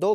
2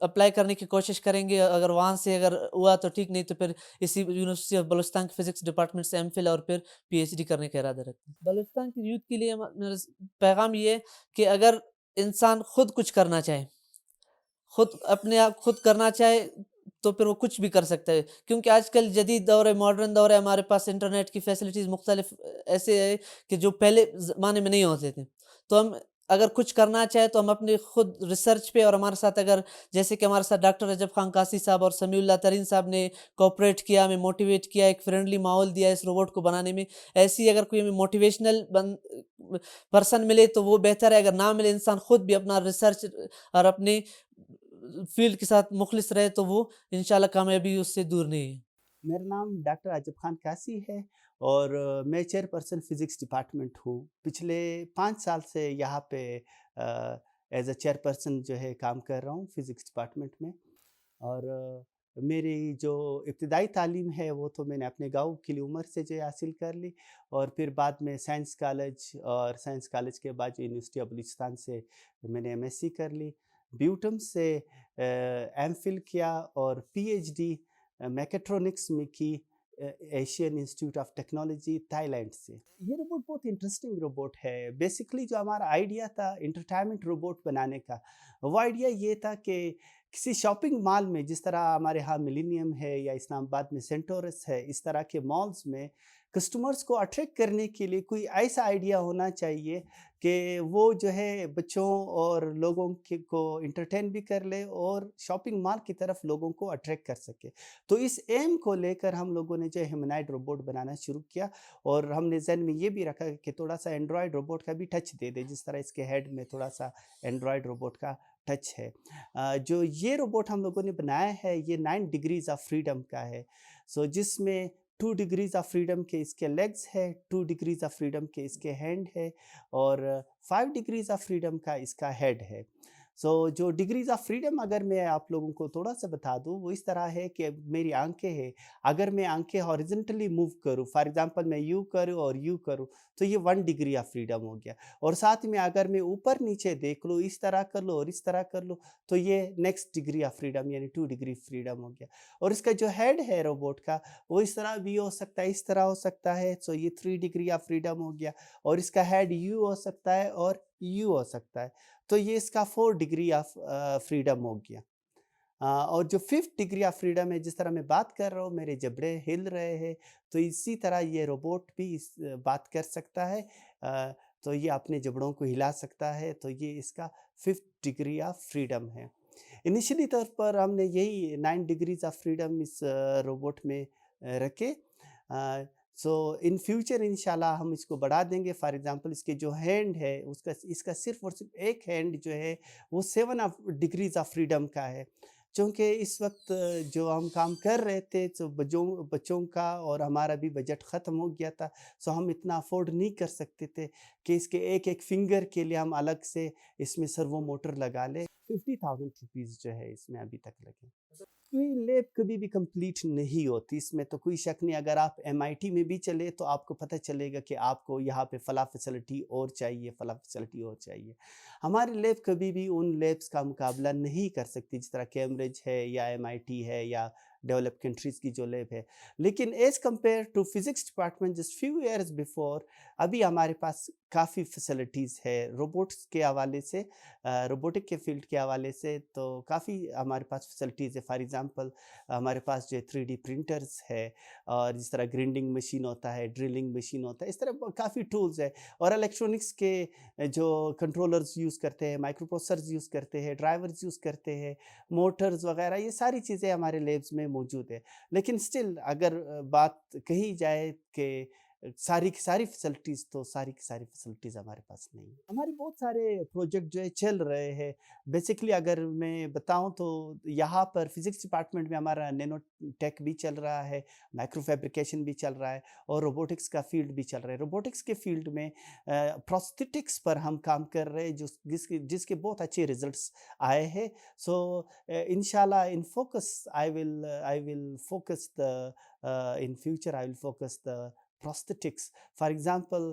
apply करने की कोशिश करेंगे, अगर वहाँ से अगर हुआ तो ठीक, नहीं तो फिर इसी यूनिवर्सिटी ऑफ बलूचिस्तान के फिज़िक्स डिपार्टमेंट से एमफिल और फिर पीएचडी करने का इरादा रखते हैं। बलूचिस्तान की यूथ के लिए मेरा पैगाम ये है कि अगर इंसान खुद कुछ करना चाहे, खुद अपने आप खुद करना चाहे, तो फिर वो कुछ भी कर सकता है। क्योंकि आजकल जदीद दौर है, मॉडर्न दौर है, हमारे पास इंटरनेट की फैसिलिटीज़ मुख्तलिफ ऐसे है कि जो पहले ज़माने में नहीं होते थे। तो हम अगर कुछ करना चाहें तो हम अपने खुद रिसर्च पे, और हमारे साथ अगर जैसे कि हमारे साथ डॉक्टर रजब खान कासी साहब और समीउल्लाह तरीन साहब ने कोऑपरेट किया, हमें मोटिवेट किया, एक फ्रेंडली माहौल दिया इस रोबोट को बनाने में। ऐसे ही अगर कोई हमें मोटिवेशनल पर्सन मिले तो वो बेहतर है, अगर ना मिले, इंसान खुद भी अपना रिसर्च और अपने फ़ील्ड के साथ मुख़लिस रहे तो वो इंशाअल्लाह कामयाबी उससे दूर नहीं है। मेरा नाम डॉक्टर अजब खान कासी है और मैं चेयरपर्सन फिज़िक्स डिपार्टमेंट हूँ। पिछले 5 साल से यहाँ पे एज़ अ चेयरपर्सन जो है काम कर रहा हूँ फिज़िक्स डिपार्टमेंट में। और मेरी जो इब्तिदाई तालीम है वो तो मैंने अपने गाँव किली उमर से जो है हासिल कर ली, और फिर बाद में साइंस कॉलेज, और साइंस कॉलेज के बाद जो यूनिवर्सिटी ऑफ बलूचिस्तान से मैंने एमएससी कर ली। ब्यूटम से एमफिल किया और पीएचडी मैकेट्रॉनिक्स में की Asian institute of technology Thailand से। ये रोबोट बहुत इंटरेस्टिंग रोबोट है। बेसिकली जो हमारा आइडिया था एंटरटेनमेंट रोबोट बनाने का, वो आइडिया ये था कि किसी शॉपिंग मॉल में, जिस तरह हमारे यहाँ मिलेनियम है या इस्लामाबाद में सेंटोरस है, इस तरह के मॉल्स में कस्टमर्स को अट्रैक्ट करने के लिए कोई ऐसा आइडिया होना चाहिए कि वो जो है बच्चों और लोगों के को एंटरटेन भी कर ले और शॉपिंग मॉल की तरफ लोगों को अट्रैक्ट कर सके। तो इस एम को लेकर हम लोगों ने जो है ह्यूमनॉइड रोबोट बनाना शुरू किया, और हमने ज़हन में ये भी रखा कि थोड़ा सा एंड्रॉयड रोबोट का भी टच दे दे, जिस तरह इसके हेड में थोड़ा सा एंड्रॉयड रोबोट का टच है। जो ये रोबोट हम लोगों ने बनाया है ये 9 डिग्रीज़ ऑफ फ्रीडम का है। जिसमें 2 डिग्रीज़ ऑफ फ्रीडम के इसके लेग्स है, 2 डिग्रीज़ ऑफ फ्रीडम के इसके हैंड है, और 5 डिग्रीज़ ऑफ फ्रीडम का इसका हेड है। जो डिग्रीज़ ऑफ फ्रीडम अगर मैं आप लोगों को थोड़ा-सा बता दूँ, वो इस तरह है कि मेरी आँखें हैं, अगर मैं आँखें हॉरिज़ॉन्टली मूव करूँ, फॉर एग्ज़ाम्पल मैं यूँ करूँ और यूँ करूँ, तो ये 1 डिग्री ऑफ फ्रीडम हो गया। और साथ में अगर मैं ऊपर-नीचे देख लूँ, इस तरह कर लूँ और इस तरह कर लूँ, तो ये नेक्स्ट डिग्री ऑफ फ्रीडम यानी 2 डिग्री फ्रीडम हो गया। और इसका जो हेड है रोबोट का, वो इस तरह भी हो सकता है, इस तरह हो सकता है, सो ये 3 डिग्री ऑफ फ्रीडम हो गया। और इसका हेड यूँ हो सकता है और यूँ हो सकता है, तो ये इसका 4 डिग्री ऑफ फ्रीडम हो गया। और जो 5th डिग्री ऑफ फ्रीडम है, जिस तरह मैं बात कर रहा हूँ, मेरे जबड़े हिल रहे हैं, तो इसी तरह ये रोबोट भी बात कर सकता है। तो ये अपने जबड़ों को हिला सकता है, तो ये इसका 5th डिग्री ऑफ फ्रीडम है। इनिशियली तौर पर हमने यही 9 डिग्रीज़ ऑफ फ्रीडम इस रोबोट में रखे। इन फ्यूचर इंशाल्लाह हम इसको बढ़ा देंगे। फॉर एग्ज़ाम्पल इसके जो हैंड है उसका इसका सिर्फ़ और सिर्फ़ एक हैंड जो है वो 7 ऑफ डिग्रीज़ ऑफ फ्रीडम का है। चूँकि इस वक़्त जो हम काम कर रहे थे, तो बच्चों बच्चों का और हमारा भी बजट ख़त्म हो गया था, सो हम इतना अफ़ोर्ड नहीं कर सकते थे कि इसके एक-एक फ़िंगर के लिए हम अलग से इसमें सर्वो मोटर लगा लें। 50,000 रुपीज़ जो है इसमें अभी तक लगे। कोई लैब कभी भी कंप्लीट नहीं होती, इसमें तो कोई शक नहीं। अगर आप एमआईटी में भी चले तो आपको पता चलेगा कि आपको यहाँ पे फला फैसिलिटी और चाहिए, फला फैसिलिटी और चाहिए। हमारी लैब कभी भी उन लैब्स का मुकाबला नहीं कर सकती, जिस तरह कैम्ब्रिज है या एमआईटी है या डेवलप्ड कंट्रीज़ की जो लैब है। लेकिन as compare to physics department just few years before, अभी हमारे पास काफ़ी फैसिलिटीज़ है रोबोट्स के हवाले से, रोबोटिक के फ़ील्ड के हवाले से तो काफ़ी हमारे पास फैसिलिटीज़ है। फॉर एग्ज़ाम्पल हमारे पास जो है 3D प्रिंटर्स है, और जिस तरह ग्राइंडिंग मशीन होता है, ड्रिलिंग मशीन होता है, इस तरह काफ़ी टूल्स है। और इलेक्ट्रॉनिक्स के जो कंट्रोलर्स यूज़ करते हैं, माइक्रो प्रोसेसर्स यूज़ करते हैं, ड्राइवर्स यूज़ करते हैं, मोटर्स वगैरह, ये सारी चीज़ें हमारे लैब्स में मौजूद है। लेकिन स्टिल अगर बात कही जाए कि सारी की सारी फैसिलिटीज़, तो सारी की सारी फैसिलिटीज़ हमारे पास नहीं है। हमारे बहुत सारे प्रोजेक्ट जो है चल रहे हैं। बेसिकली अगर मैं बताऊँ तो यहाँ पर फिज़िक्स डिपार्टमेंट में हमारा नैनो टेक भी चल रहा है, माइक्रो फैब्रिकेशन भी चल रहा है, और रोबोटिक्स का फ़ील्ड भी चल रहा है। रोबोटिक्स के फ़ील्ड में प्रोस्थेटिक्स पर हम काम कर रहे हैं, जिसके जिसके बहुत अच्छे रिज़ल्ट्स आए हैं। इंशाल्लाह in focus I will focus the in future I will focus the prosthetics. For example,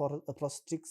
prosthetics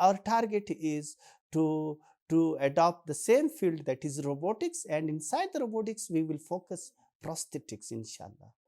our target is to adopt the same field, that is robotics, and inside the robotics we will focus prosthetics inshallah.